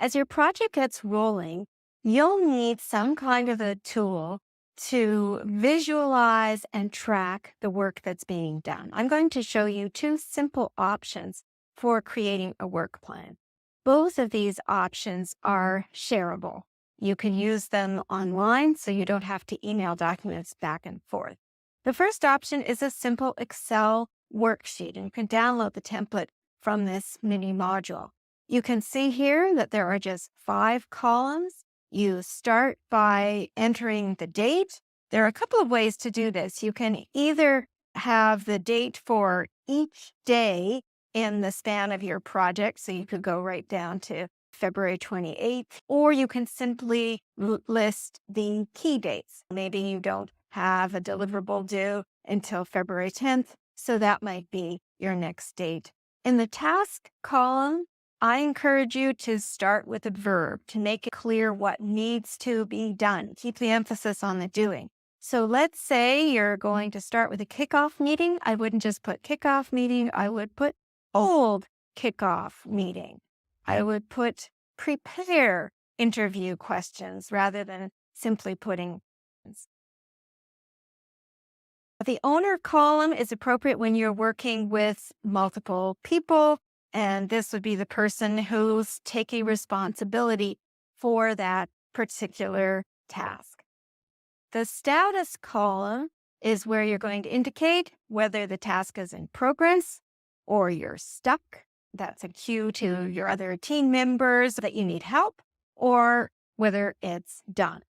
As your project gets rolling, you'll need some kind of a tool to visualize and track the work that's being done. I'm going to show you two simple options for creating a work plan. Both of these options are shareable. You can use them online so you don't have to email documents back and forth. The first option is a simple Excel worksheet, and you can download the template from this mini module. You can see here that there are just 5 columns. You start by entering the date. There are a couple of ways to do this. You can either have the date for each day in the span of your project, so you could go right down to February 28th, or you can simply list the key dates. Maybe you don't have a deliverable due until February 10th, so that might be your next date. In the task column, I encourage you to start with a verb to make it clear what needs to be done. Keep the emphasis on the doing. So let's say you're going to start with a kickoff meeting. I wouldn't just put kickoff meeting. I would put old kickoff meeting. I would put prepare interview questions rather than simply putting. The owner column is appropriate when you're working with multiple people, and this would be the person who's taking responsibility for that particular task. The status column is where you're going to indicate whether the task is in progress or you're stuck. That's a cue to your other team members that you need help, or whether it's done.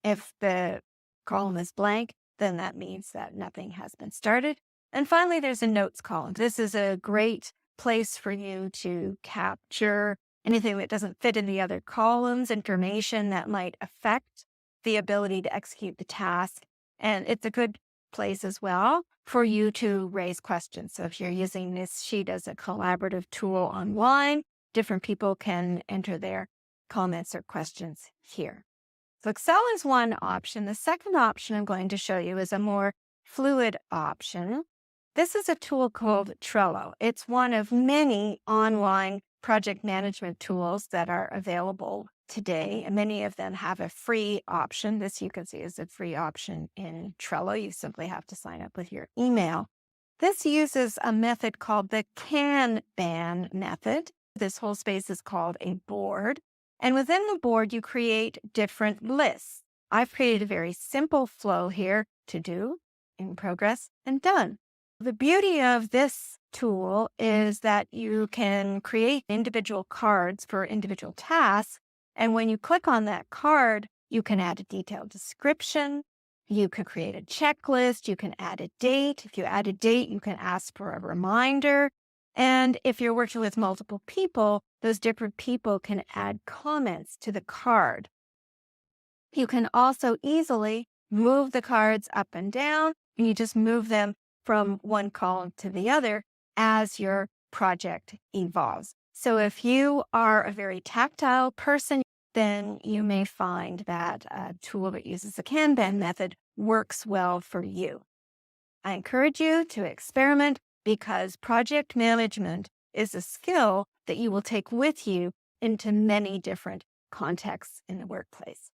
If the column is blank, then that means that nothing has been started. And finally, there's a notes column. This is a great place for you to capture anything that doesn't fit in the other columns, information that might affect the ability to execute the task. And it's a good place as well for you to raise questions. So if you're using this sheet as a collaborative tool online, different people can enter their comments or questions here. So Excel is one option. The second option I'm going to show you is a more fluid option. This is a tool called Trello. It's one of many online project management tools that are available today, and many of them have a free option. This you can see is a free option in Trello. You simply have to sign up with your email. This uses a method called the Kanban method. This whole space is called a board. And within the board, you create different lists. I've created a very simple flow here: to do, in progress, and done. The beauty of this tool is that you can create individual cards for individual tasks. And when you click on that card, you can add a detailed description. You could create a checklist. You can add a date. If you add a date, you can ask for a reminder. And if you're working with multiple people, those different people can add comments to the card. You can also easily move the cards up and down, and you just move them from one column to the other as your project evolves. So if you are a very tactile person, then you may find that a tool that uses the Kanban method works well for you. I encourage you to experiment, because project management is a skill that you will take with you into many different contexts in the workplace.